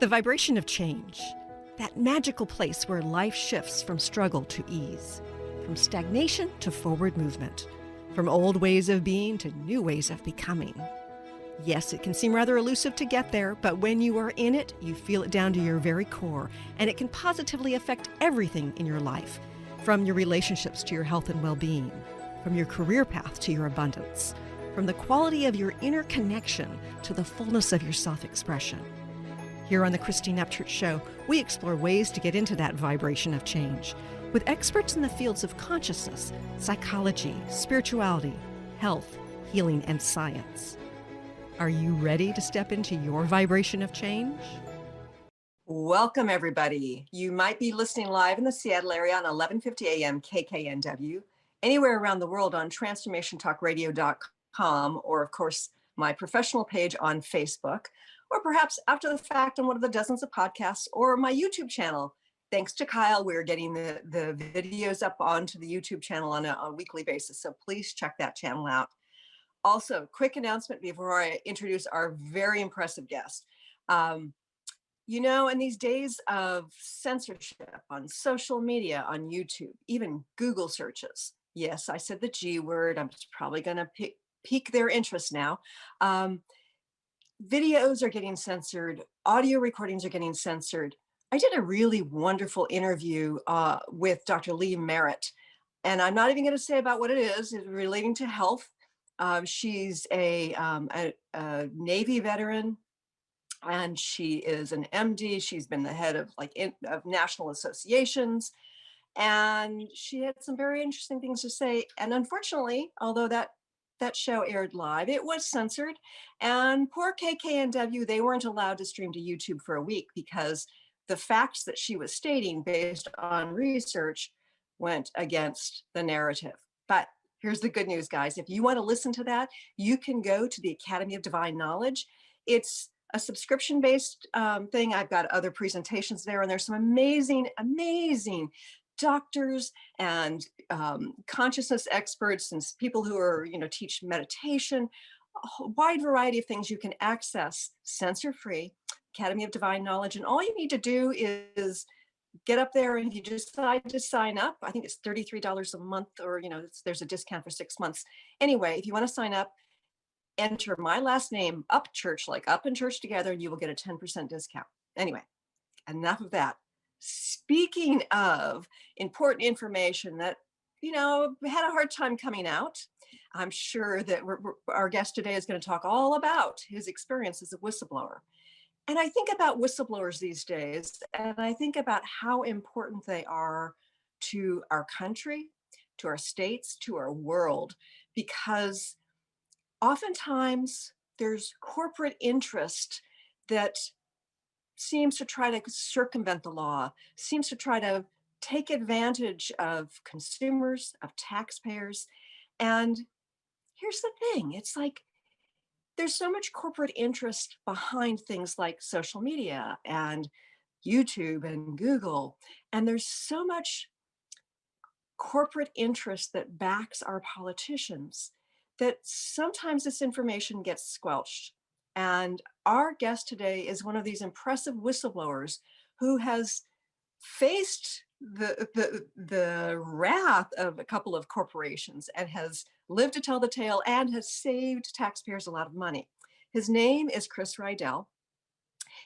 The vibration of change, that magical place where life shifts from struggle to ease, from stagnation to forward movement, from old ways of being to new ways of becoming. Yes, it can seem rather elusive to get there, but when you are in it, you feel it down to your very core, and it can positively affect everything in your life, from your relationships to your health and well-being, from your career path to your abundance, from the quality of your inner connection to the fullness of your self-expression. Here on the Christine Upchurch Show, we explore ways to get into that vibration of change with experts in the fields of consciousness, psychology, spirituality, health, healing, and science. Are you ready to step into your vibration of change? Welcome, everybody. You might be listening live in the Seattle area on 1150 AM KKNW, anywhere around the world on transformationtalkradio.com, or of course, my professional page on Facebook, or perhaps after the fact on one of the dozens of podcasts, or my YouTube channel. Thanks to Kyle, we're getting the videos up onto the YouTube channel on a weekly basis, so please check that channel out. Also, quick announcement before I introduce our very impressive guest. You know, in these days of censorship on social media, on YouTube, even Google searches, yes, I said the G word, I'm probably going to pique their interest now. Videos are getting censored, audio recordings are getting censored. I did a really wonderful interview with Dr. Lee Merritt, and I'm not even going to say about what it is. It's relating to health. She's a Navy veteran, and she is an MD. She's been the head of of national associations, and she had some very interesting things to say. And unfortunately, although that show aired live, it was censored, and poor KKNW, they weren't allowed to stream to YouTube for a week because the facts that she was stating based on research went against the narrative. But here's the good news, guys. If you want to listen to that, you can go to the Academy of Divine Knowledge. It's a subscription-based thing. I've got other presentations there, and there's some amazing, amazing doctors and consciousness experts and people who are, teach meditation, a wide variety of things you can access censor-free, Academy of Divine Knowledge. And all you need to do is get up there, and if you decide to sign up, I think it's $33 a month, or there's a discount for 6 months. Anyway, if you want to sign up, enter my last name, Upchurch, like up and church together, and you will get a 10% discount. Anyway, enough of that. Speaking of important information that had a hard time coming out, I'm sure that our guest today is going to talk all about his experience as a whistleblower. And I think about whistleblowers these days, and I think about how important they are to our country, to our states, to our world, because oftentimes there's corporate interest that seems to try to circumvent the law, seems to try to take advantage of consumers, of taxpayers. And here's the thing, it's like, there's so much corporate interest behind things like social media and YouTube and Google. And there's so much corporate interest that backs our politicians that sometimes this information gets squelched. And our guest today is one of these impressive whistleblowers who has faced the wrath of a couple of corporations and has lived to tell the tale and has saved taxpayers a lot of money. His name is Chris Riedel.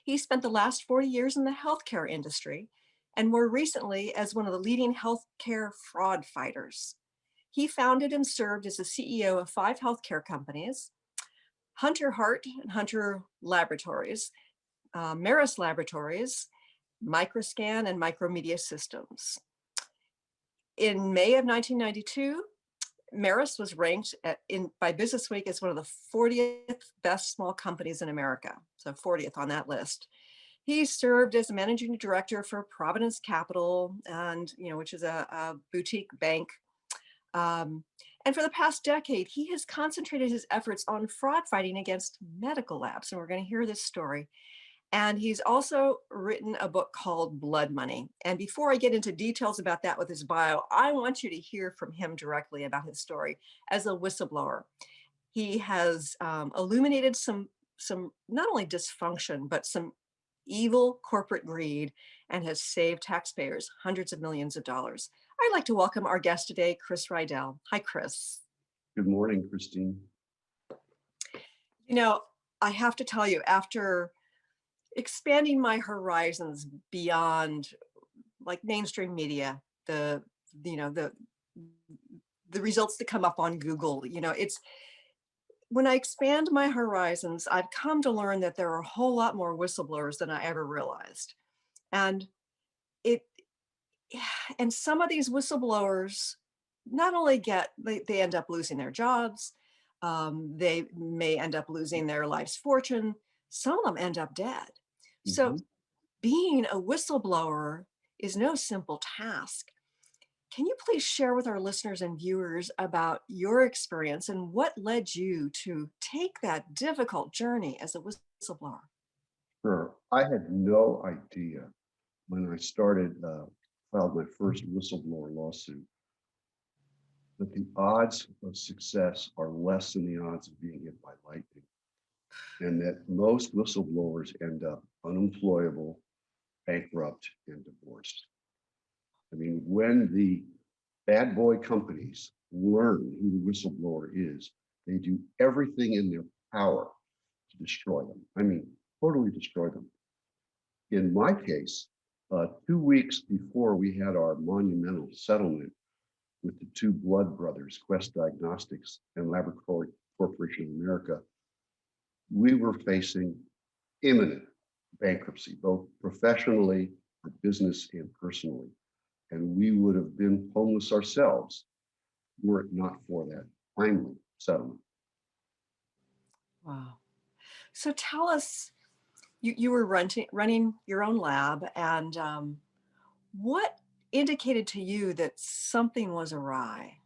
He spent the last 40 years in the healthcare industry, and more recently as one of the leading healthcare fraud fighters. He founded and served as the CEO of 5 healthcare companies: Hunter Heart and Hunter Laboratories, Maris Laboratories, Microscan, and Micromedia Systems. In May of 1992, Maris was ranked by Business Week as one of the 40th best small companies in America, so 40th on that list. He served as a managing director for Providence Capital, and which is a boutique bank. And for the past decade, he has concentrated his efforts on fraud fighting against medical labs, and we're going to hear this story. And he's also written a book called Blood Money. And before I get into details about that with his bio, I want you to hear from him directly about his story as a whistleblower. He has illuminated some not only dysfunction, but some evil corporate greed and has saved taxpayers hundreds of millions of dollars. I'd like to welcome our guest today, Chris Riedel. Hi, Chris. Good morning, Christine. You know, I have to tell you, after expanding my horizons beyond like mainstream media, you know, the results that come up on Google, it's when I expand my horizons, I've come to learn that there are a whole lot more whistleblowers than I ever realized. And it and some of these whistleblowers not only they end up losing their jobs, they may end up losing their life's fortune, some of them end up dead. So Mhm. being a whistleblower is no simple task. Can you please share with our listeners and viewers about your experience and what led you to take that difficult journey as a whistleblower? Sure. I had no idea when I filed my first whistleblower lawsuit, that the odds of success are less than the odds of being hit by lightning, and that most whistleblowers end up unemployable, bankrupt, and divorced. I mean, when the bad boy companies learn who the whistleblower is, they do everything in their power to destroy them. I mean, totally destroy them. In my case, 2 weeks before we had our monumental settlement with the two blood brothers, Quest Diagnostics and Laboratory Corporation of America, we were facing imminent bankruptcy, both professionally, for business, and personally. And we would have been homeless ourselves were it not for that timely settlement. Wow. So tell us, you were running your own lab, and what indicated to you that something was awry?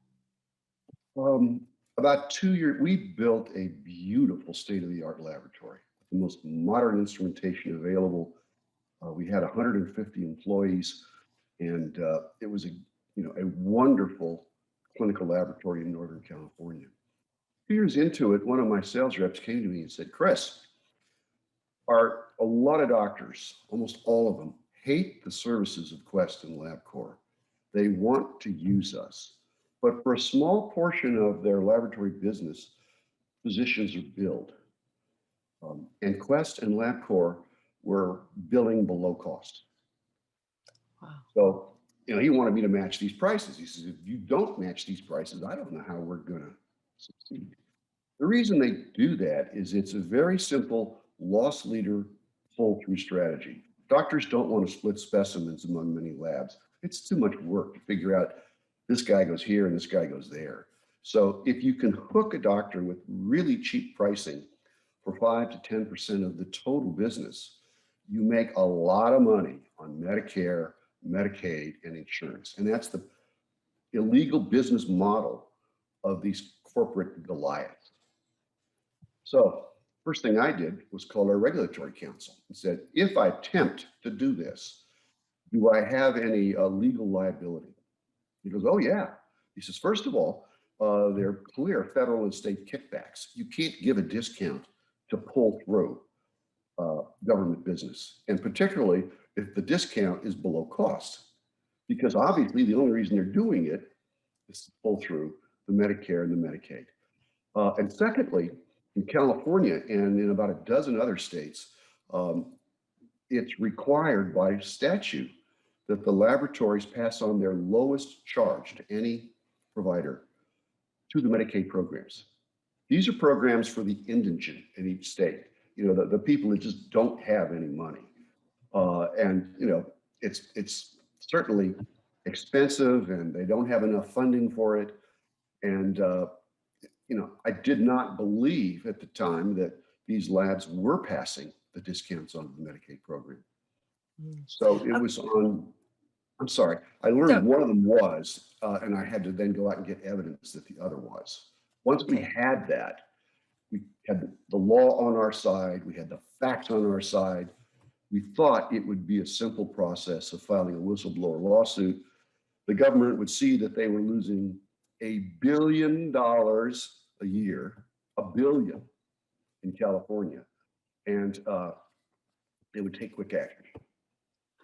Um, about 2 years, we built a beautiful state-of-the-art laboratory, the most modern instrumentation available. We had 150 employees, and it was a wonderful clinical laboratory in Northern California. 2 years into it, one of my sales reps came to me and said, "Chris, a lot of doctors, almost all of them, hate the services of Quest and LabCorp. They want to use us, but for a small portion of their laboratory business, physicians are billed. And Quest and LabCorp were billing below cost. Wow. So, he wanted me to match these prices. He says, if you don't match these prices, I don't know how we're going to succeed. The reason they do that is it's a very simple loss leader pull through strategy. Doctors don't want to split specimens among many labs. It's too much work to figure out this guy goes here and this guy goes there. So if you can hook a doctor with really cheap pricing for 5 to 10% of the total business, you make a lot of money on Medicare, Medicaid, and insurance. And that's the illegal business model of these corporate Goliaths. So first thing I did was call our regulatory counsel and said, if I attempt to do this, do I have any legal liability? He goes, oh yeah. He says, first of all, there are clear federal and state kickbacks. You can't give a discount to pull through government business, and particularly if the discount is below cost, because obviously the only reason they're doing it is to pull through the Medicare and the Medicaid. And secondly, in California and in about a dozen other states, it's required by statute that the laboratories pass on their lowest charge to any provider to the Medicaid programs. These are programs for the indigent in each state, the people that just don't have any money. And it's certainly expensive and they don't have enough funding for it. And I did not believe at the time that these labs were passing the discounts on the Medicaid program. Mm. So it Uh, was I'm sorry, I so, learned one of them was, and I had to then go out and get evidence that the other was. Once we okay. had that, we had the law on our side, we had the facts on our side. We thought it would be a simple process of filing a whistleblower lawsuit. The government would see that they were losing $1 billion a year, $1 billion in California. And they would take quick action.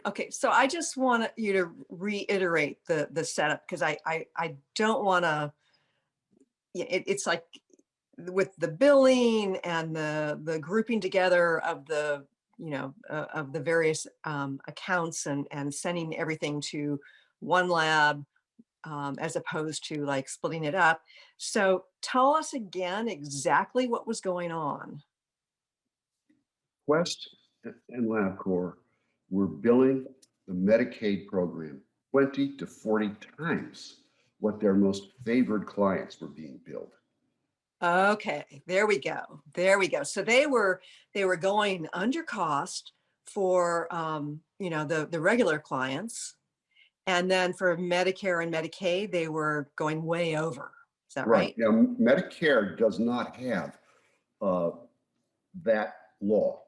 Okay, so I just want you to reiterate the setup because I don't want to. It's like with the billing and the grouping together of the of the various accounts and sending everything to one lab as opposed to like splitting it up. So tell us again exactly what was going on. Quest and LabCorp were billing the Medicaid program 20 to 40 times what their most favored clients were being billed. Okay, there we go. There we go. So they were going under cost for the regular clients, and then for Medicare and Medicaid they were going way over. Is that Right. right? Now, Medicare does not have uh, that law.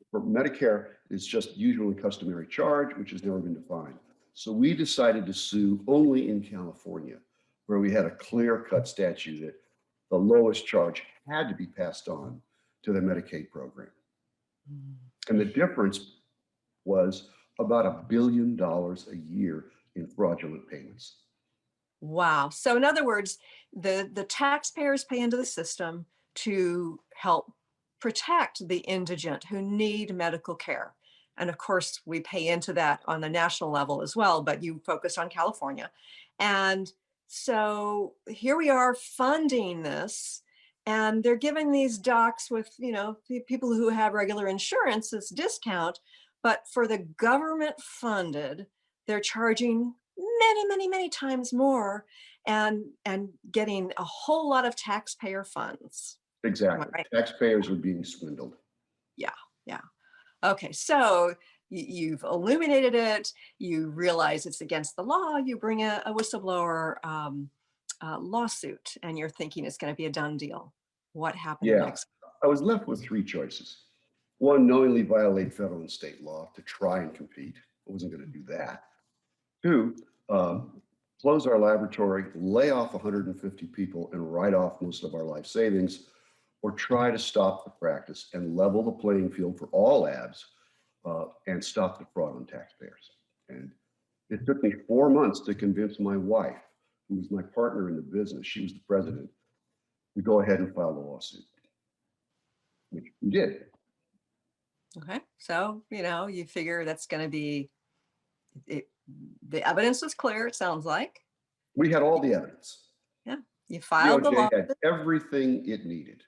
For Medicare, it's just usual and customary charge, which has never been defined. So we decided to sue only in California, where we had a clear-cut statute that the lowest charge had to be passed on to the Medicaid program. Mm. And the difference was about $1 billion a year in fraudulent payments. Wow. So in other words, the taxpayers pay into the system to help protect the indigent who need medical care. And of course, we pay into that on the national level as well, but you focused on California. And so here we are funding this, and they're giving these docs with, the people who have regular insurance this discount, but for the government funded, they're charging many times more and getting a whole lot of taxpayer funds. Am I Exactly. right? Taxpayers are being swindled. Yeah, yeah. Okay, so you've illuminated it. You realize it's against the law. You bring a whistleblower lawsuit, and you're thinking it's going to be a done deal. What happened Yeah. next? I was left with three choices. One, knowingly violate federal and state law to try and compete. I wasn't going to do that. Two, close our laboratory, lay off 150 people, and write off most of our life savings, or try to stop the practice and level the playing field for all labs and stop the fraud on taxpayers. And it took me 4 months to convince my wife, who was my partner in the business, she was the president, to go ahead and file the lawsuit, which we did. Okay, so you figure that's going to be it. The evidence was clear. It sounds like. We had all the evidence. Yeah, you filed the DOJ law. had everything it needed.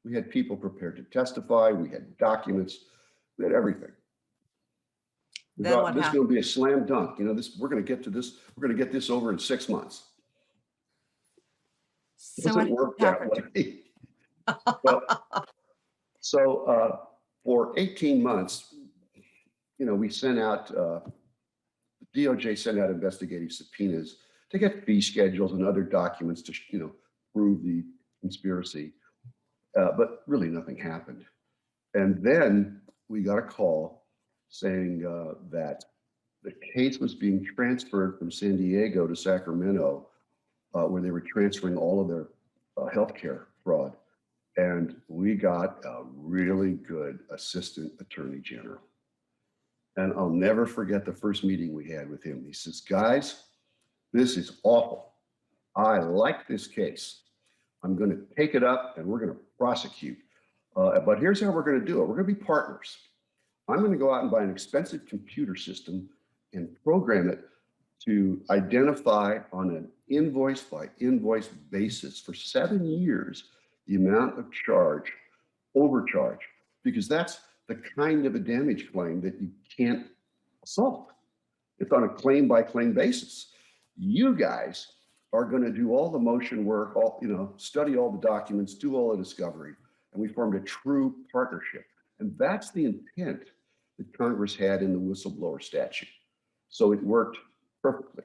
We had people prepared to testify. We had documents. We had everything. We Then thought what this is happened? going to be a slam dunk. We're going to get to this. We're going to get this over in 6 months. So Doesn't what work that happened? way. Well, so for 18 months, we sent out, DOJ sent out investigative subpoenas to get fee schedules and other documents to, prove the conspiracy. But really nothing happened. And then we got a call saying that the case was being transferred from San Diego to Sacramento, where they were transferring all of their healthcare fraud. And we got a really good assistant attorney general. And I'll never forget the first meeting we had with him. He says, guys, this is awful. I like this case. I'm going to take it up and we're going to prosecute. But here's how we're going to do it. We're going to be partners. I'm going to go out and buy an expensive computer system and program it to identify on an invoice by invoice basis for 7 years the amount of overcharge, because that's the kind of a damage claim that you can't solve. It's on a claim by claim basis. You guys are going to do all the motion work, study all the documents, do all the discovery, and we formed a true partnership. And that's the intent that Congress had in the whistleblower statute. So it worked perfectly.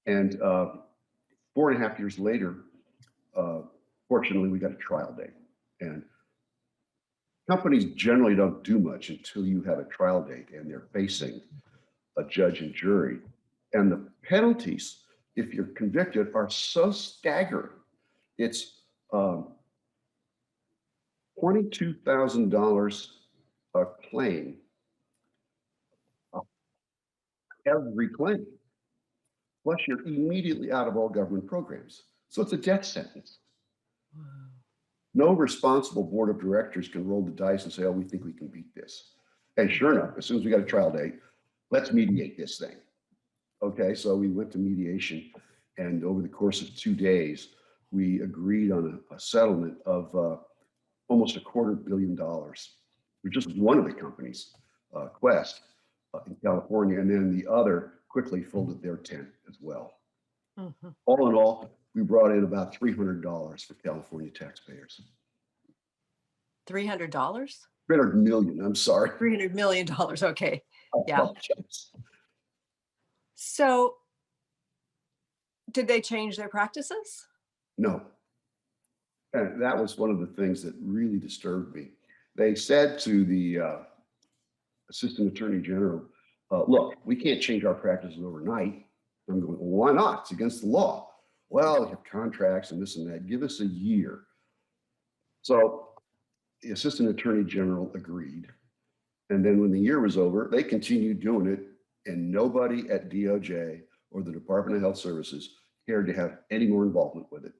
And 4.5 years later, fortunately, we got a trial date. And companies generally don't do much until you have a trial date and they're facing a judge and jury. And the penalties, if you're convicted, are so staggering. It's $22,000 a claim every claim. Plus, you're immediately out of all government programs. So it's a death sentence. No responsible board of directors can roll the dice and say, oh, we think we can beat this. And sure enough, as soon as we got a trial date, let's mediate this thing. Okay, so we went to mediation, and over the course of 2 days, we agreed on a settlement of almost $250 million. We're just one of the companies, Quest, in California, and then the other quickly folded their tent as well. Mm-hmm. All in all, we brought in about $300 for California taxpayers. $300? $300 million, I'm sorry. $300 million, okay. I Yeah. apologize. So did they change their practices? No. And that was one of the things that really disturbed me. They said to the assistant attorney general, look, we can't change our practices overnight. I'm going, well, why not? It's against the law. Well, we have contracts and this and that. Give us a year. So the assistant attorney general agreed. And then when the year was over, they continued doing it, and nobody at DOJ or the Department of Health Services cared to have any more involvement with it.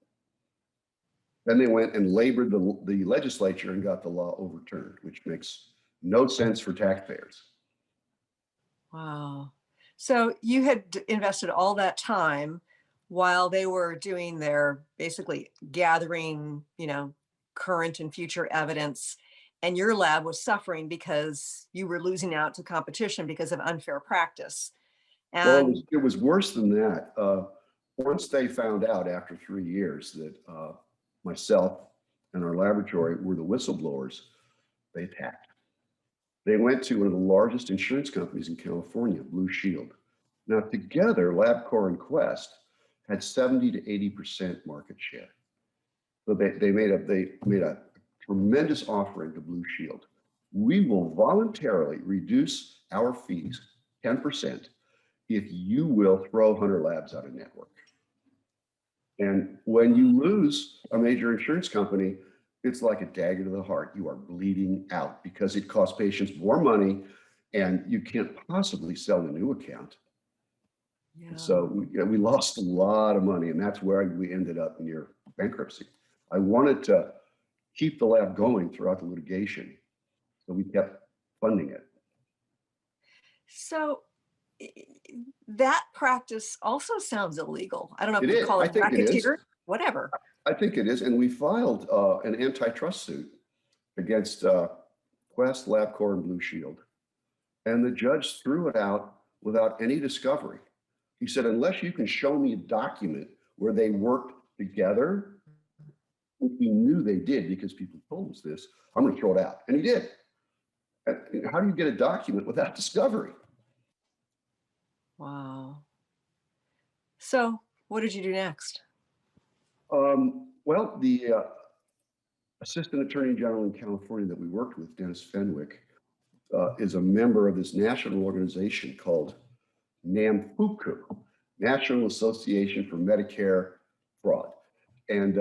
Then they went and labored the legislature and got the law overturned, which makes no sense for taxpayers. Wow. So you had invested all that time while they were doing their basically gathering, current and future evidence, and your lab was suffering because you were losing out to competition because of unfair practice. Well, And it was worse than that. Once they found out after 3 years that myself and our laboratory were the whistleblowers, they attacked. They went to one of the largest insurance companies in California, Blue Shield. Now, together, LabCorp and Quest had 70 to 80% market share. So they made a tremendous offering to Blue Shield. We will voluntarily reduce our fees 10% if you will throw Hunter Labs out of network. And when you lose a major insurance company, it's like a dagger to the heart. You are bleeding out because it costs patients more money and you can't possibly sell a new account. yeah. So we lost a lot of money, and that's where we ended up near bankruptcy. I wanted to keep the lab going throughout the litigation, so we kept funding it. So that practice also sounds illegal. I don't know if It we is. call I it think it is. racketeer, whatever. I think it is, and we filed an antitrust suit against Quest, LabCorp, and Blue Shield, and the judge threw it out without any discovery. He said, unless you can show me a document where they worked together, which we knew they did because people told us this, I'm going to throw it out. And he did. And how do you get a document without discovery? Wow. So what did you do next? Well, the assistant attorney general in California that we worked with, Dennis Fenwick, is a member of this national organization called NAMFUCU, National Association for Medicare Fraud. And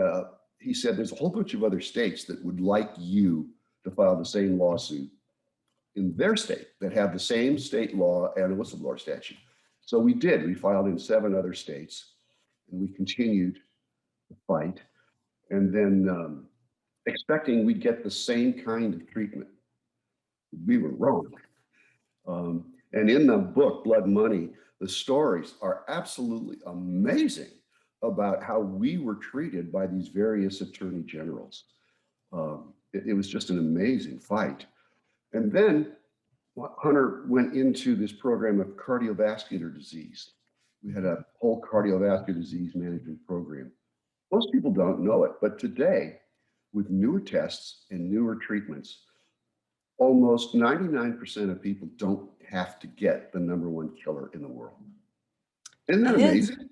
he said there's a whole bunch of other states that would like you to file the same lawsuit in their state that have the same state law and a whistleblower statute. So we did. We filed in 7 other states, and we continued the fight. And then expecting we'd get the same kind of treatment. We were wrong. And in the book, Blood Money, the stories are absolutely amazing about how we were treated by these various attorney generals. It was just an amazing fight. And then Hunter went into this program of cardiovascular disease. We had a whole cardiovascular disease management program. Most people don't know it, but today, with newer tests and newer treatments, almost 99% of people don't have to get the #1 killer in the world. Isn't that amazing?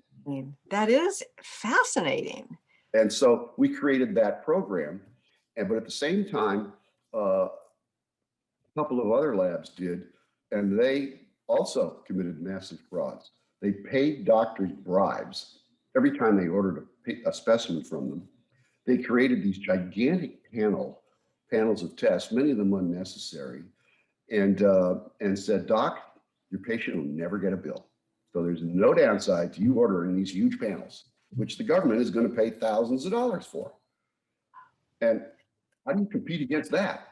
That is fascinating. And so we created that program, but at the same time, a couple of other labs did, and they also committed massive frauds. They paid doctors bribes every time they ordered a specimen from them. They created these gigantic panels of tests, many of them unnecessary, and said, Doc, your patient will never get a bill. So there's no downside to you ordering these huge panels, which the government is going to pay thousands of dollars for. And how do you compete against that?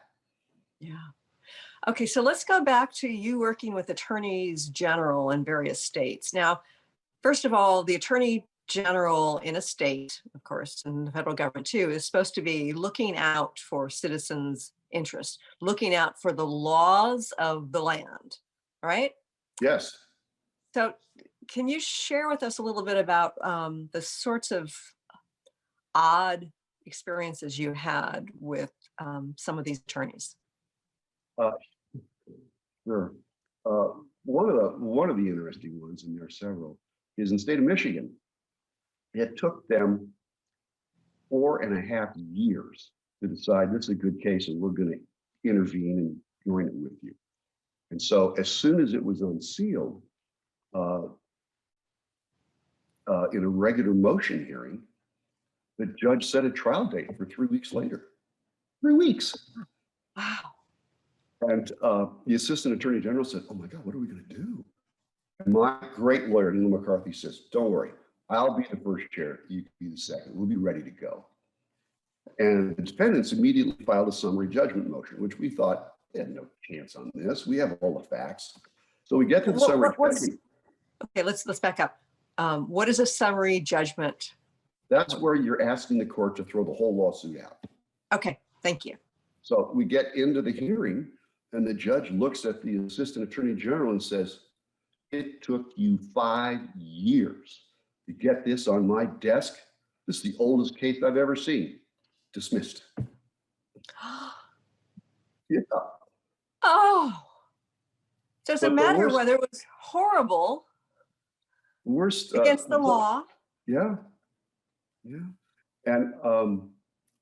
Yeah. Okay, so let's go back to you working with attorneys general in various states. Now, first of all, the attorney general in a state, of course, and the federal government too, is supposed to be looking out for citizens' interests, looking out for the laws of the land, right? Yes. So, can you share with us a little bit about the sorts of odd experiences you had with some of these attorneys? Uh, sure. Uh, one of the interesting ones, and there are several, is in the state of Michigan. It took them 4.5 years to decide this is a good case and we're going to intervene and join it with you. And so as soon as it was unsealed, uh, in a regular motion hearing, the judge set a trial date for 3 weeks later. 3 weeks. Wow. And the assistant attorney general said, oh my God, what are we going to do? And my great lawyer, Neil McCarthy, says, don't worry, I'll be the first chair, you can be the second. We'll be ready to go. And the defendants immediately filed a summary judgment motion, which we thought they had no chance on this. We have all the facts. So we get to the summary judgment. Okay, let's back up. What is a summary judgment? That's where you're asking the court to throw the whole lawsuit out. Okay, thank you. So we get into the hearing and the judge looks at the assistant attorney general and says, it took you 5 years to get this on my desk. This is the oldest case I've ever seen. Dismissed. Yeah. Oh, doesn't But the matter worst- whether it was horrible Worst against the law. Yeah. Yeah. And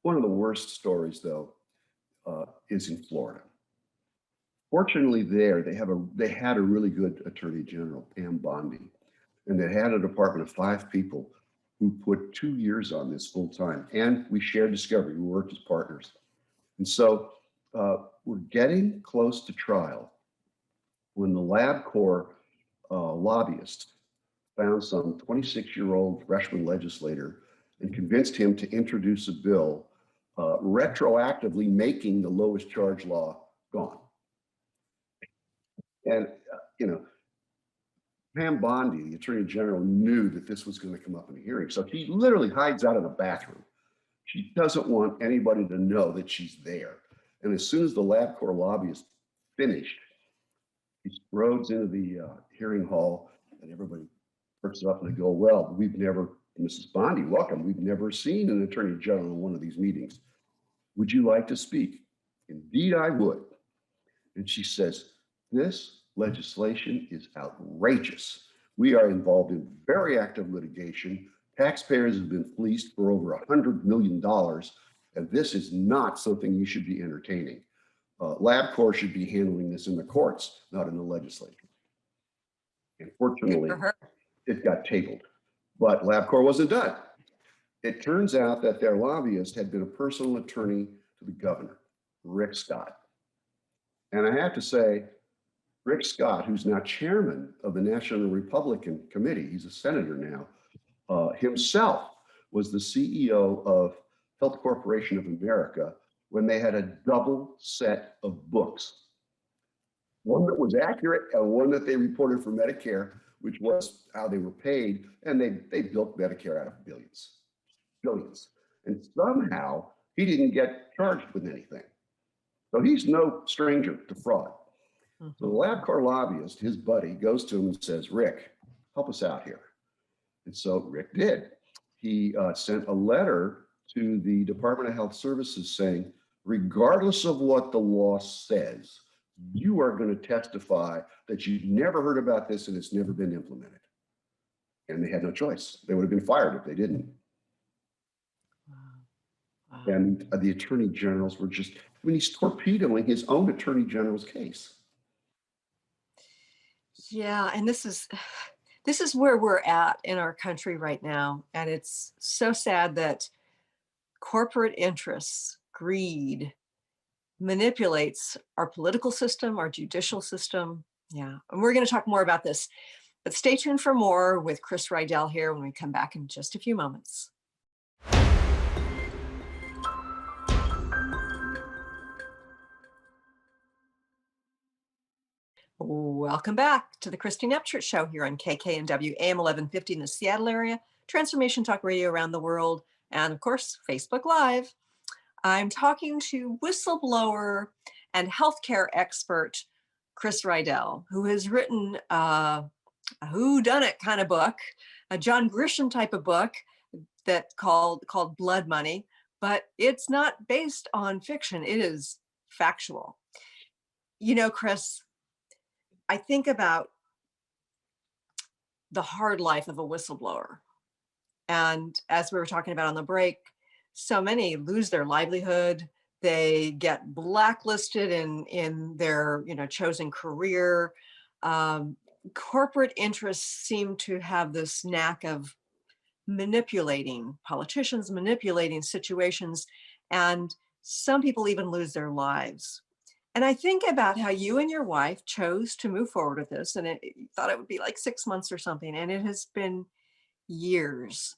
one of the worst stories, though, is in Florida. Fortunately, there they had a really good attorney general, Pam Bondi, and they had a department of 5 people who put 2 years on this full time. And we shared discovery. We worked as partners. And so we're getting close to trial when the LabCorp lobbyist found some 26-year-old freshman legislator and convinced him to introduce a bill retroactively making the lowest charge law gone. And, Pam Bondi, the attorney general, knew that this was going to come up in a hearing. So she literally hides out in the bathroom. She doesn't want anybody to know that she's there. And as soon as the LabCorp lobbyist finished, he strodes into the hearing hall and everybody perks up and they go, well, we've never, Mrs. Bondi, welcome. We've never seen an attorney general in one of these meetings. Would you like to speak? Indeed, I would. And she says, this legislation is outrageous. We are involved in very active litigation. Taxpayers have been fleeced for over $100 million. And this is not something you should be entertaining. LabCorp should be handling this in the courts, not in the legislature. And fortunately, it got tabled. But LabCorp wasn't done. It turns out that their lobbyist had been a personal attorney to the governor, Rick Scott. And I have to say, Rick Scott, who's now chairman of the National Republican Committee, he's a senator now, himself was the CEO of Health Corporation of America when they had a double set of books. One that was accurate and one that they reported for Medicare, which was how they were paid. And they built Medicare out of billions. And somehow he didn't get charged with anything. So he's no stranger to fraud. So the LabCorp lobbyist, his buddy, goes to him and says, Rick, help us out here. And so Rick did. He sent a letter to the Department of Health Services saying, regardless of what the law says, you are going to testify that you've never heard about this and it's never been implemented. And they had no choice. They would have been fired if they didn't. Wow. And the attorney generals were just, he's torpedoing his own attorney general's case. Yeah, and this is where we're at in our country right now. And it's so sad that corporate interests, greed, manipulates our political system, our judicial system, Yeah. And we're going to talk more about this, but stay tuned for more with Chris Riedel here when we come back in just a few moments. Welcome back to the Christine Upchurch Show here on KKNW AM 1150 in the Seattle area, Transformation Talk Radio around the world, and of course, Facebook Live. I'm talking to whistleblower and healthcare expert Chris Riedel, who has written a whodunit kind of book, a John Grisham type of book that called Blood Money, but it's not based on fiction. It is factual. You know, Chris, I think about the hard life of a whistleblower. And as we were talking about on the break, so many lose their livelihood. They get blacklisted in their chosen career. Um, Corporate interests seem to have this knack of manipulating politicians, manipulating situations, and some people even lose their lives. And I think about how you and your wife chose to move forward with this, and you thought it would be like 6 months or something, and it has been years.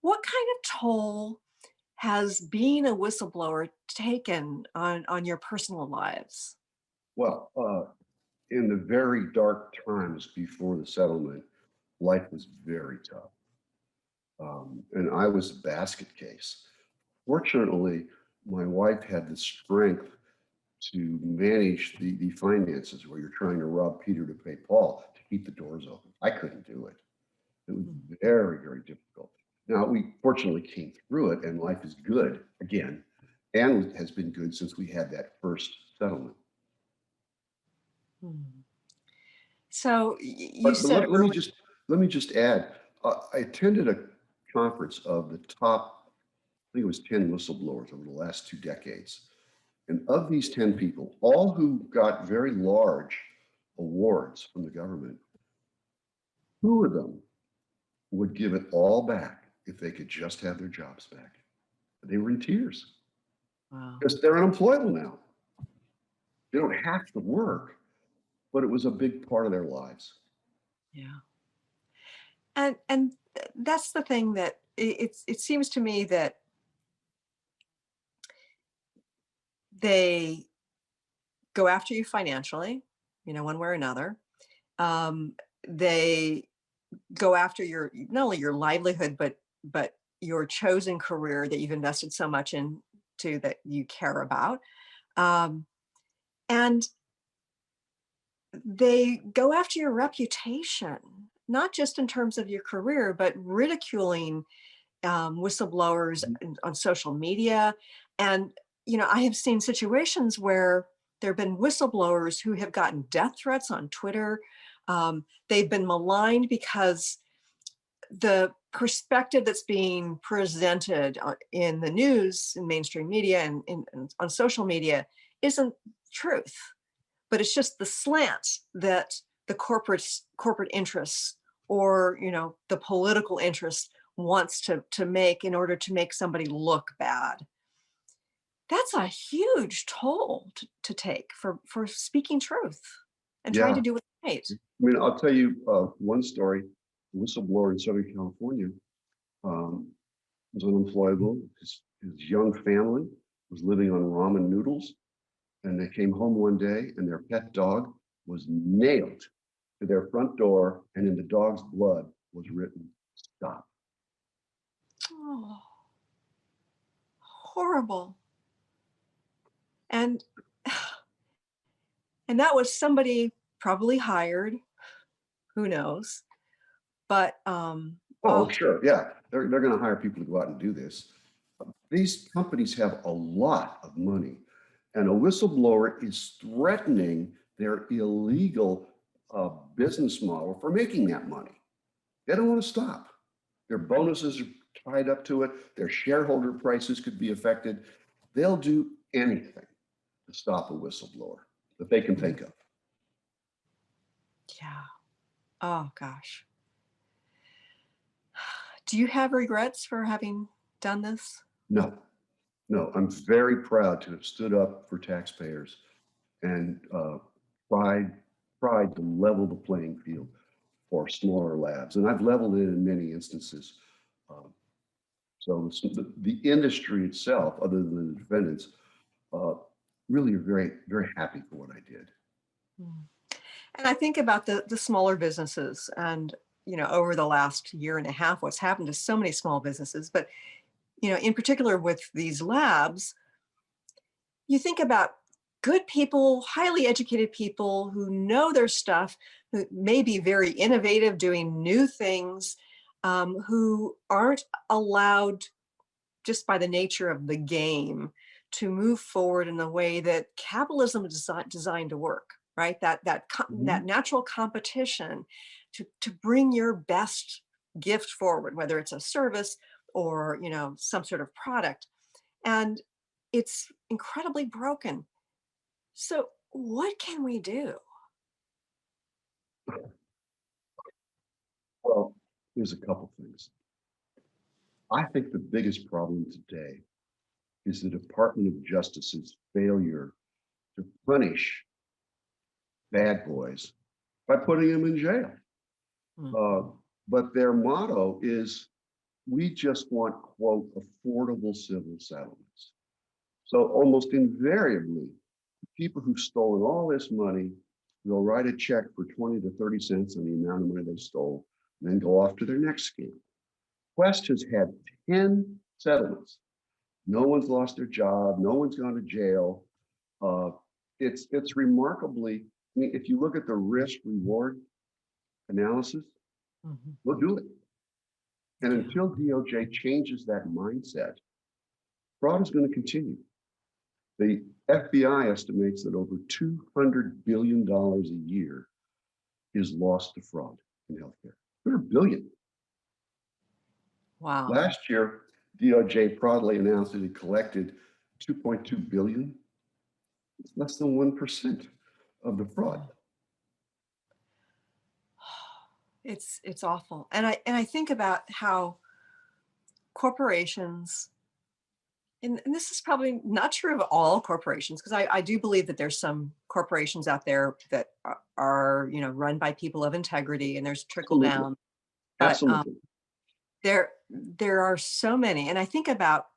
What kind of toll has being a whistleblower taken on your personal lives? Well, in the very dark times before the settlement, life was very tough. And I was a basket case. Fortunately, my wife had the strength to manage the finances where you're trying to rob Peter to pay Paul to keep the doors open. I couldn't do it. It was very, very difficult. Now, we fortunately came through it, and life is good again, and has been good since we had that first settlement. Hmm. So you But said earlier, let me just add, I attended a conference of the top, I think it was 10 whistleblowers over the last 2 decades. And of these 10 people, all who got very large awards from the government, 2 of them would give it all back if they could just have their jobs back. They were in tears wow, because they're unemployable now. They don't have to work, but it was a big part of their lives. yeah, and that's the thing that it seems to me that they go after you financially, one way or another. Um, they go after your not only your livelihood, but your chosen career that you've invested so much into that you care about. Um, and they go after your reputation, not just in terms of your career, but ridiculing whistleblowers Mhm. on social media. And, I have seen situations where there have been whistleblowers who have gotten death threats on Twitter. They've been maligned because the perspective that's being presented in the news, in mainstream media, and on social media isn't truth, but it's just the slant that the corporate interests or the political interests wants to make in order to make somebody look bad. That's a huge toll to take for speaking truth and trying Yeah. to do what's right. I mean, I'll tell you one story. A whistleblower in Southern California um, was unemployable. His young family was living on ramen noodles. And they came home one day and their pet dog was nailed to their front door. And in the dog's blood was written, "Stop." Oh, horrible. And and that was somebody probably hired, who knows, but Oh, oh, sure. Yeah. They're going to hire people to go out and do this. These companies have a lot of money, and a whistleblower is threatening their illegal business model for making that money. They don't want to stop. Their bonuses are tied up to it. Their shareholder prices could be affected. They'll do anything to stop a whistleblower that they can think of. yeah. Oh gosh. Do you have regrets for having done this? No, no, I'm very proud to have stood up for taxpayers and tried tried to level the playing field for smaller labs, and I've leveled it in many instances. Um, so the industry itself, other than the defendants, uh, really are very, very happy for what I did. Mm. And I think about the smaller businesses and, over the last year and a half, what's happened to so many small businesses, but, in particular with these labs, you think about good people, highly educated people who know their stuff, who may be very innovative, doing new things, who aren't allowed just by the nature of the game to move forward in the way that capitalism is designed to work, right? That Mhm. natural competition to bring your best gift forward, whether it's a service or some sort of product, and it's incredibly broken. So what can we do? Well, there's a couple things. I think the biggest problem today is the Department of Justice's failure to punish bad boys by putting them in jail. Uh, Mhm. but their motto is, we just want, quote, affordable civil settlements. So almost invariably, people who've stolen all this money, they'll write a check for 20 to 30 cents on the amount of money they stole, and then go off to their next scam. Quest has had 10 settlements. No one's lost their job. No one's gone to jail. Uh, it's remarkably, I mean, if you look at the risk reward analysis, Mhm. we'll do it. And Yeah. until DOJ changes that mindset, fraud is going to continue. The FBI estimates that over $200 billion a year is lost to fraud in healthcare. 200 billion. Wow. Last year, DOJ proudly announced that it collected 2.2 billion. It's less than 1% of the fraud. Mm. It's awful. And I think about how corporations, and this is probably not true of all corporations, because I do believe that there's some corporations out there that are run by people of integrity, and there's trickle Absolutely. down. But Absolutely. there are so many, and I think about,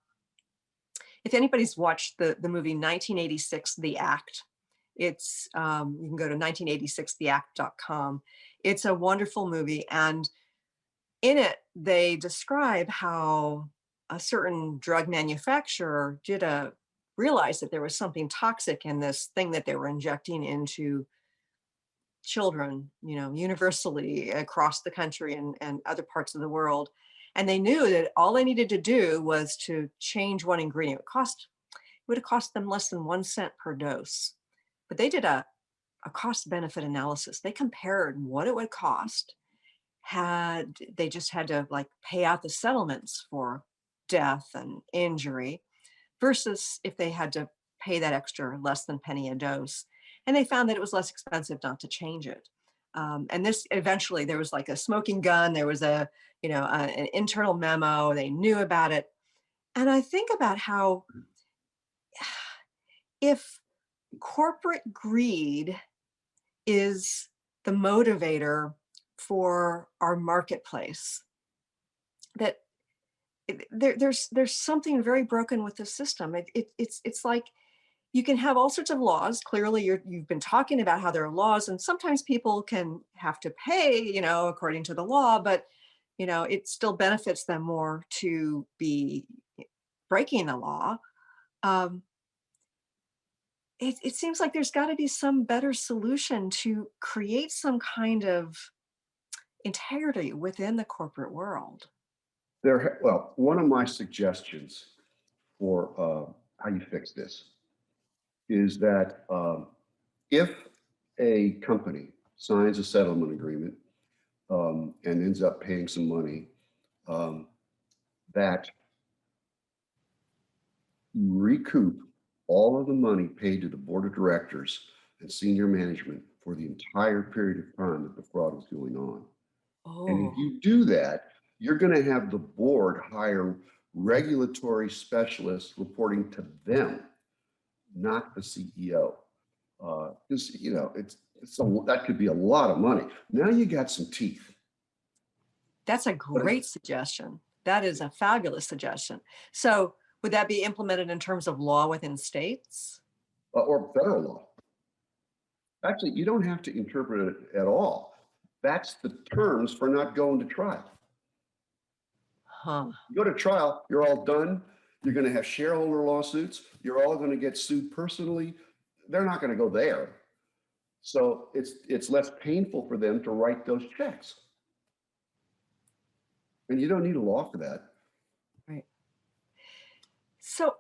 if anybody's watched the movie 1986, The Act, it's you can go to 1986theact.com. It's a wonderful movie, and in it they describe how a certain drug manufacturer realized that there was something toxic in this thing that they were injecting into children, universally across the country and other parts of the world. And they knew that all they needed to do was to change one ingredient. It would have cost them less than 1 cent per dose. But they did a cost benefit analysis. They compared what it would cost had they just had to like pay out the settlements for death and injury versus if they had to pay that extra less than penny a dose. And they found that it was less expensive not to change it. And this eventually, there was like a smoking gun, there was an internal memo, they knew about it. And I think about how if corporate greed is the motivator for our marketplace, that there's something very broken with the system. It's like you can have all sorts of laws. Clearly, you've been talking about how there are laws, and sometimes people can have to pay, according to the law, but it still benefits them more to be breaking the law. Um, it seems like there's got to be some better solution to create some kind of integrity within the corporate world. Well, one of my suggestions for how you fix this is that if a company signs a settlement agreement and ends up paying some money, um, that you recoup all of the money paid to the board of directors and senior management for the entire period of time that the fraud was going on. And if Oh, you do that, you're going to have the board hire regulatory specialists reporting to them, not the CEO. Because, it's So that could be a lot of money. Now you got some teeth. That's a But great suggestion. That is a fabulous suggestion. So would that be implemented in terms of law within states? or federal law. Actually, you don't have to interpret it at all. That's the terms for not going to trial. Huh. You go to trial, you're all done. You're going to have shareholder lawsuits. You're all going to get sued personally. They're not going to go there. So it's less painful for them to write those checks. And you don't need a law for that. Right. So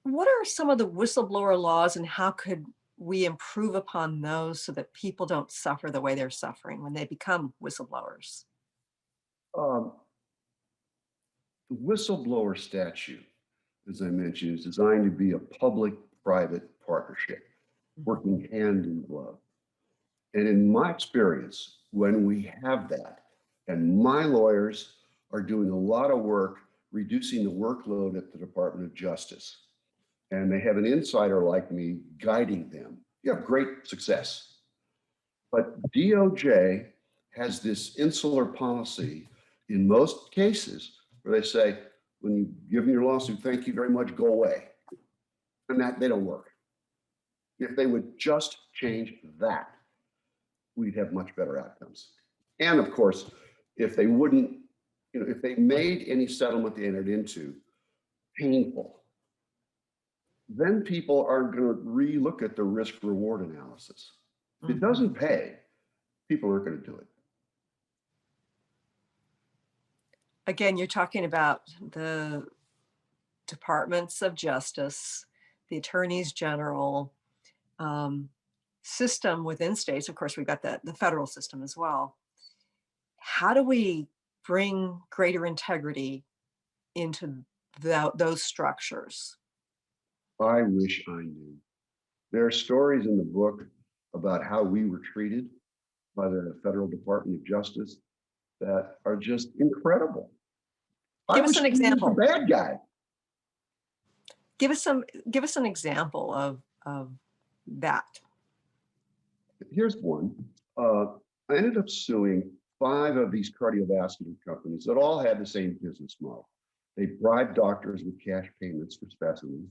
what are some of the whistleblower laws and how could we improve upon those so that people don't suffer the way they're suffering when they become whistleblowers? Um, the whistleblower statute, as I mentioned, is designed to be a public-private partnership, working hand in glove. And in my experience, when we have that, and my lawyers are doing a lot of work reducing the workload at the Department of Justice, and they have an insider like me guiding them, you have great success. But DOJ has this insular policy in most cases where they say, when you give them your lawsuit, thank you very much, go away. And that they don't work. If they would just change that, we'd have much better outcomes. And of course, if they wouldn't, if they made any settlement they entered into painful, then people are going to relook at the risk reward analysis. If it doesn't pay, people aren't going to do it. Again, you're talking about the departments of justice, the attorneys general, system within states. Of course, we've got the federal system as well. How do we bring greater integrity into those structures? I wish I knew. There are stories in the book about how we were treated by the Federal Department of Justice that are just incredible. I Give us wish an he was the example. bad guy. Give us an example of that. Here's one. I ended up suing 5 of these cardiovascular companies that all had the same business model. They bribed doctors with cash payments for specimens.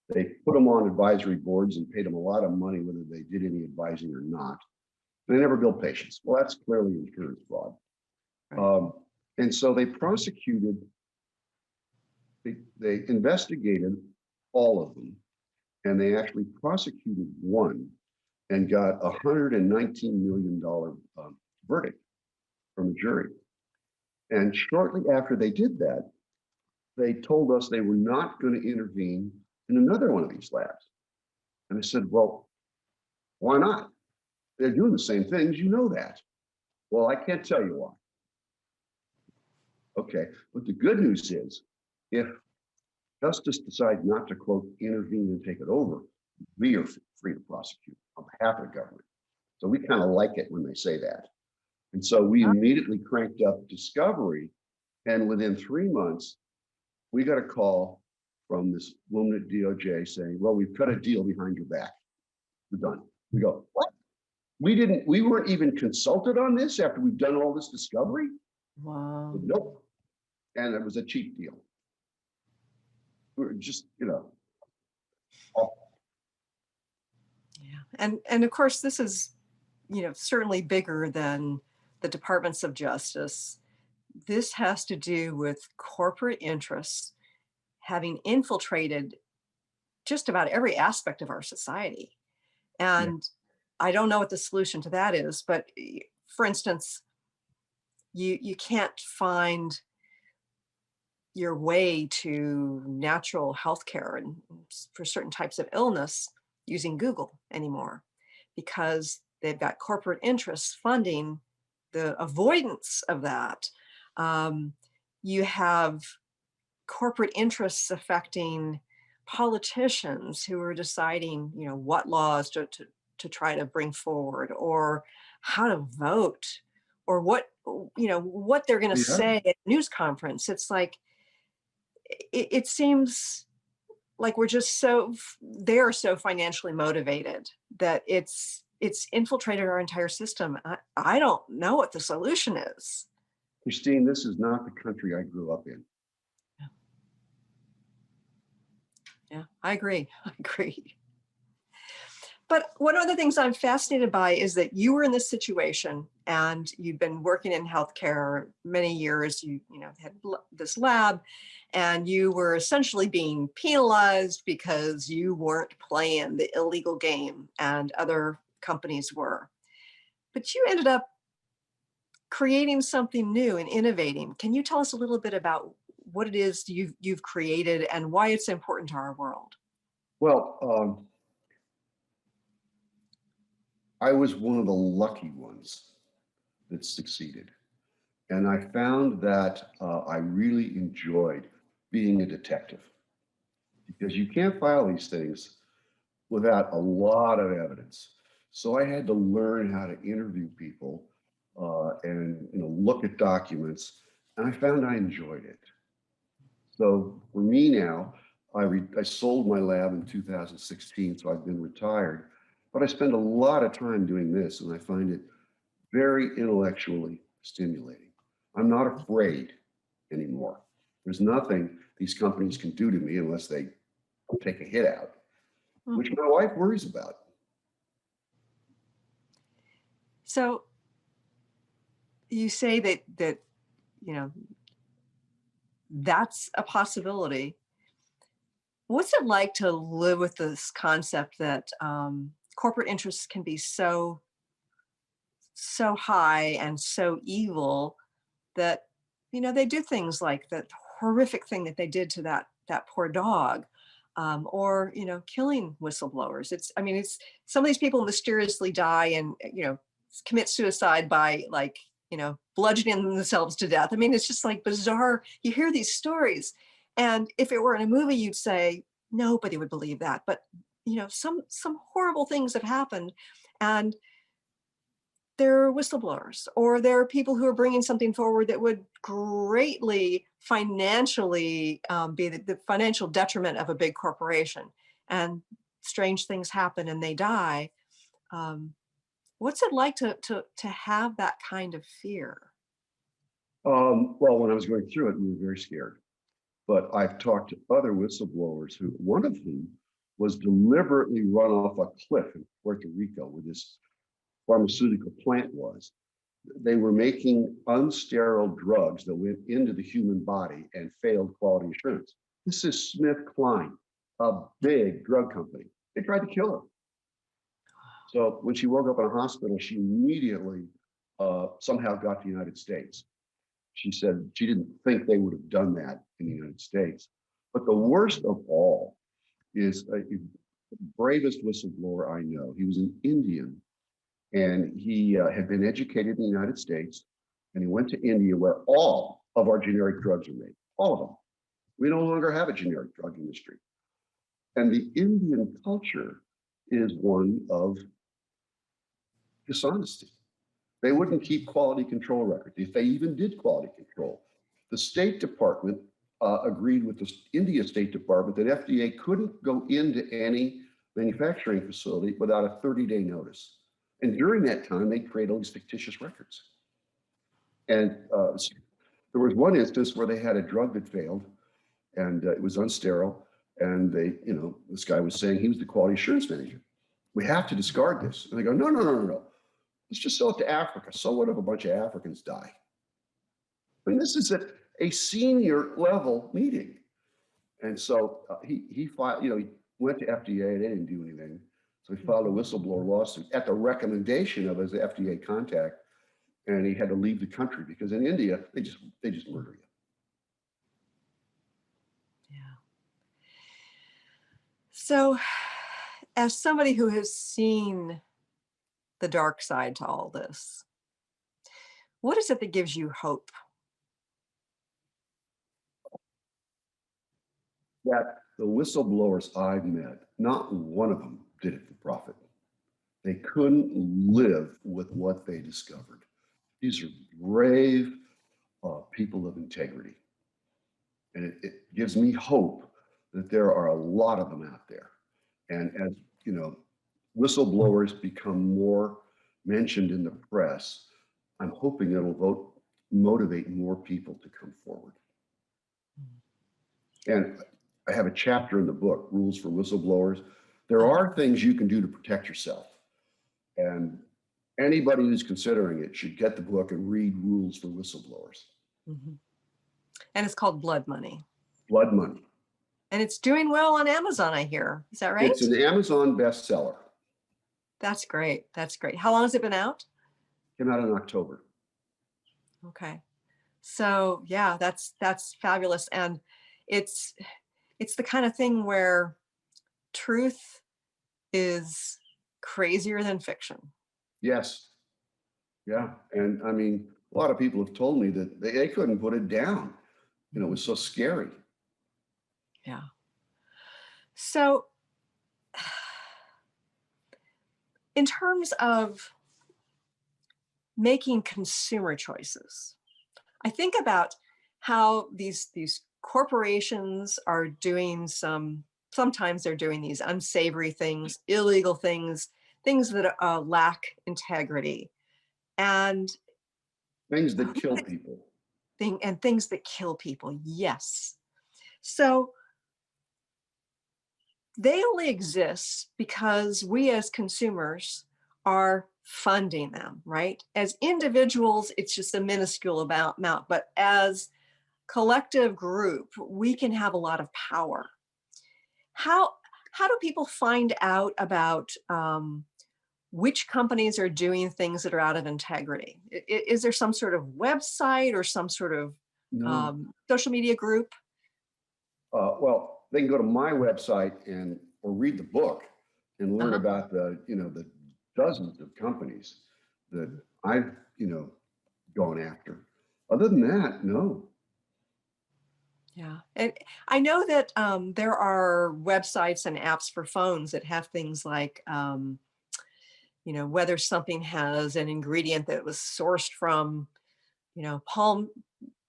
They put them on advisory boards and paid them a lot of money, whether they did any advising or not. They never billed patients. Well, that's clearly insurance fraud. Right. And so they prosecuted, they investigated all of them, and they actually prosecuted one and got a $119 million verdict from a jury. And shortly after they did that, they told us they were not going to intervene in another one of these labs. And I said, well, why not? They're doing the same things, you know that. Well, I can't tell you why. Okay, but the good news is, if justice decides not to, quote, intervene and take it over, we are free to prosecute on behalf of the government. So we kind of like it when they say that. And so we immediately cranked up discovery. And within 3 months, we got a call from this woman at DOJ saying, well, we've cut a deal behind your back. We're done. We go, what? We weren't even consulted on this after we've done all this discovery? Wow. Said, nope. And it was a cheap deal. We were just, awful. Yeah. And of course, this is, certainly bigger than the departments of justice. This has to do with corporate interests having infiltrated just about every aspect of our society. Yeah. And I don't know what the solution to that is, but for instance, you can't find your way to natural health care and for certain types of illness using Google anymore because they've got corporate interests funding the avoidance of that. You have corporate interests affecting politicians who are deciding, what laws to try to bring forward or how to vote or what they're going to Yeah. say at a news conference. It's like, it seems like we're just they're so financially motivated that it's it's infiltrated our entire system. I don't know what the solution is. Christine, this is not the country I grew up in. Yeah, I agree. I agree. But one of the things I'm fascinated by is that you were in this situation and you've been working in healthcare many years. You know, had this lab and you were essentially being penalized because you weren't playing the illegal game and other companies were. But you ended up creating something new and innovating. Can you tell us a little bit about what it is you've created and why it's important to our world? Well, I was one of the lucky ones that succeeded. And I found that I really enjoyed being a detective because you can't file these things without a lot of evidence. So I had to learn how to interview people and look at documents, and I found I enjoyed it. So for me now, I sold my lab in 2016, so I've been retired, but I spend a lot of time doing this, and I find it very intellectually stimulating. I'm not afraid anymore. There's nothing these companies can do to me unless they take a hit out, which my wife worries about. So you say that you know that's a possibility. What's it like to live with this concept that corporate interests can be so high and so evil that they do things like that horrific thing that they did to that poor dog, or killing whistleblowers. It's some of these people mysteriously die and commit suicide by like bludgeoning themselves to death. It's just like bizarre. You hear these stories, and if it were in a movie, you'd say nobody would believe that. But some horrible things have happened, and there are whistleblowers, or there are people who are bringing something forward that would greatly financially be the financial detriment of a big corporation. And strange things happen and they die. What's it like to have that kind of fear? Well, when I was going through it, we were very scared. But I've talked to other whistleblowers who, one of whom was deliberately run off a cliff in Puerto Rico, where this pharmaceutical plant was. They were making unsterile drugs that went into the human body and failed quality assurance. This is Smith Kline, a big drug company. They tried to kill her. So when she woke up in a hospital, she immediately somehow got to the United States. She said she didn't think they would have done that in the United States. But the worst of all is the bravest whistleblower I know. He was an Indian, and he had been educated in the United States, and he went to India where all of our generic drugs are made, all of them. We no longer have a generic drug industry. And the Indian culture is one of dishonesty. They wouldn't keep quality control records, if they even did quality control. The State Department agreed with the India State Department that FDA couldn't go into any manufacturing facility without a 30-day notice. And during that time, they created all these fictitious records. And there was one instance where they had a drug that failed, and it was unsterile. And this guy was saying he was the quality assurance manager. We have to discard this. And they go, no, no, no, no, no. Let's just sell it to Africa. So what if a bunch of Africans die? This is at a senior level meeting. And so he filed, he went to FDA, they didn't do anything. So he filed a whistleblower lawsuit at the recommendation of his FDA contact, and he had to leave the country because in India, they just murder you. Yeah. So as somebody who has seen the dark side to all this, what is it that gives you hope? That the whistleblowers I've met, not one of them did it for profit. They couldn't live with what they discovered. These are brave people of integrity. And it gives me hope that there are a lot of them out there. And as whistleblowers become more mentioned in the press, I'm hoping it'll motivate more people to come forward. And I have a chapter in the book, Rules for Whistleblowers. There are things you can do to protect yourself. And anybody who's considering it should get the book and read Rules for Whistleblowers. Mm-hmm. And it's called Blood Money. Blood Money. And it's doing well on Amazon, I hear. Is that right? It's an Amazon bestseller. That's great. That's great. How long has it been out? Came out in October. Okay. So yeah, that's fabulous. And it's the kind of thing where truth is crazier than fiction. Yes. Yeah. And I mean, a lot of people have told me that they couldn't put it down. You know, it was so scary. Yeah. So in terms of making consumer choices, I think about how these corporations are doing sometimes they're doing these unsavory things, illegal things, things that lack integrity, and Things that kill people. things that kill people. Yes. So they only exist because we as consumers are funding them, right? As individuals, it's just a minuscule amount, but as collective group, we can have a lot of power. How do people find out about which companies are doing things that are out of integrity? Is there some sort of website or some sort of No. social media group? Well, they can go to my website or read the book and learn Uh-huh. about the dozens of companies that I've, gone after. Other than that, no. Yeah. And I know that there are websites and apps for phones that have things like, whether something has an ingredient that was sourced from,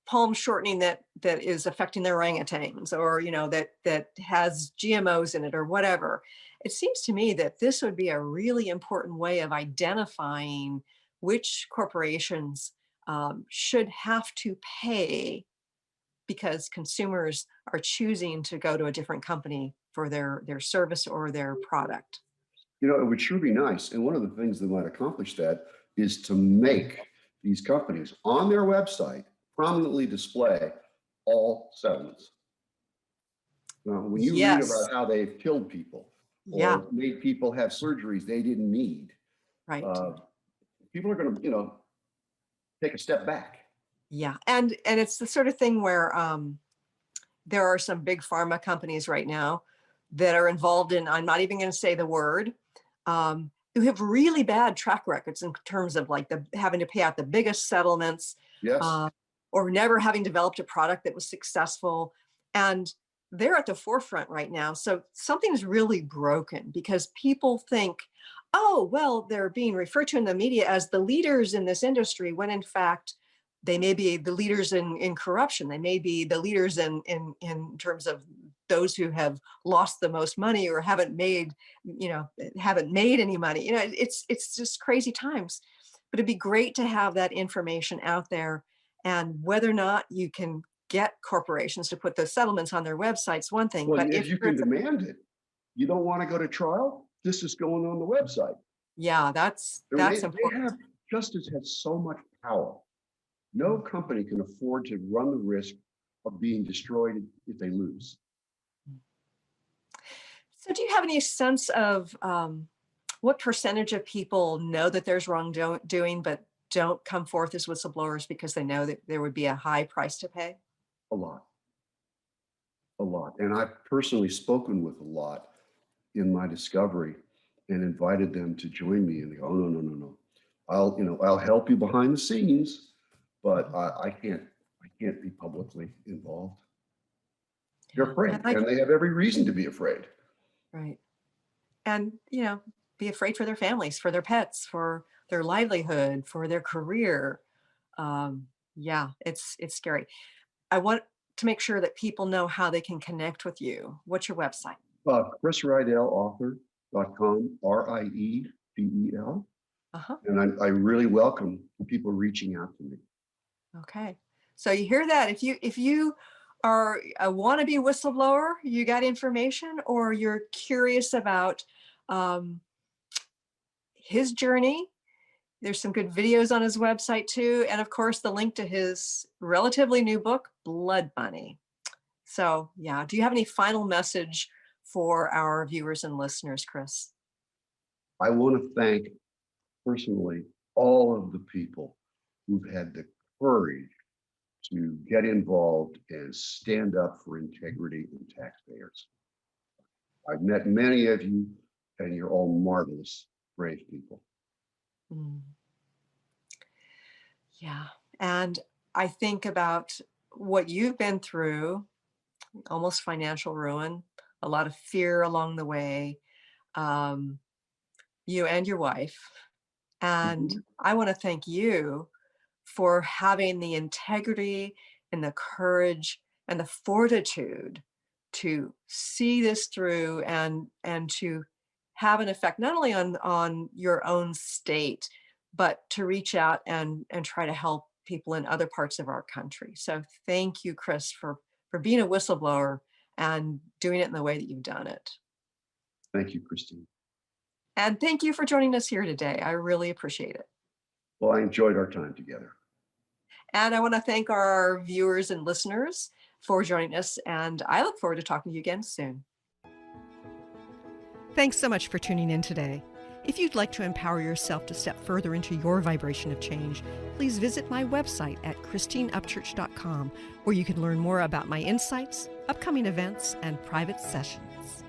palm shortening that is affecting the orangutans, or that has GMOs in it or whatever. It seems to me that this would be a really important way of identifying which corporations should have to pay because consumers are choosing to go to a different company for their service or their product. It would sure be nice. And one of the things that might accomplish that is to make these companies on their website prominently display all settlements. Now, when you read Yes. about how they've killed people Yeah. or made people have surgeries they didn't need, Right. uh, people are going to, take a step back. Yeah. And it's the sort of thing where there are some big pharma companies right now that are involved in, I'm not even going to say the word, who have really bad track records in terms of like having to pay out the biggest settlements, Yes. uh, or never having developed a product that was successful. And they're at the forefront right now. So something's really broken because people think, oh, well, they're being referred to in the media as the leaders in this industry, when in fact, they may be the leaders in corruption. They may be the leaders in terms of those who have lost the most money or haven't made any money. It's just crazy times. But it'd be great to have that information out there. And whether or not you can get corporations to put those settlements on their websites, one thing. Well, But if if you can demand it, you don't want to go to trial, this is going on the website. yeah, that's I mean, they important. have, justice has so much power. No company can afford to run the risk of being destroyed if they lose. So do you have any sense of what percentage of people know that there's wrongdoing, but don't come forth as whistleblowers because they know that there would be a high price to pay? A lot, a lot. And I've personally spoken with a lot in my discovery and invited them to join me. And they go, oh, no, no, no, no. I'll help you behind the scenes, but I can't be publicly involved. They're afraid, And and they have every reason to be afraid. right. And, be afraid for their families, for their pets, for their livelihood, for their career. Yeah, it's scary. I want to make sure that people know how they can connect with you. What's your website? Chris Riedel, author, Riedel. Uh-huh. And I really welcome people reaching out to me. Okay. So you hear that. If you are a wannabe whistleblower, you got information, or you're curious about um, his journey, there's some good videos on his website too. And of course, the link to his relatively new book, Blood Money. So yeah, do you have any final message for our viewers and listeners, Chris? I want to thank personally all of the people who've had the courage to get involved and stand up for integrity and taxpayers. I've met many of you, and you're all marvelous, brave people. Mm. Yeah. And I think about what you've been through, almost financial ruin, a lot of fear along the way, um, you and your wife. And Mhm. I want to thank you for having the integrity and the courage and the fortitude to see this through and to have an effect not only on your own state, but to reach out and try to help people in other parts of our country. So thank you, Chris, for being a whistleblower and doing it in the way that you've done it. Thank you, Christine. And thank you for joining us here today. I really appreciate it. Well, I enjoyed our time together. And I want to thank our viewers and listeners for joining us. And I look forward to talking to you again soon. Thanks so much for tuning in today. If you'd like to empower yourself to step further into your vibration of change, please visit my website at christineupchurch.com, where you can learn more about my insights, upcoming events, and private sessions.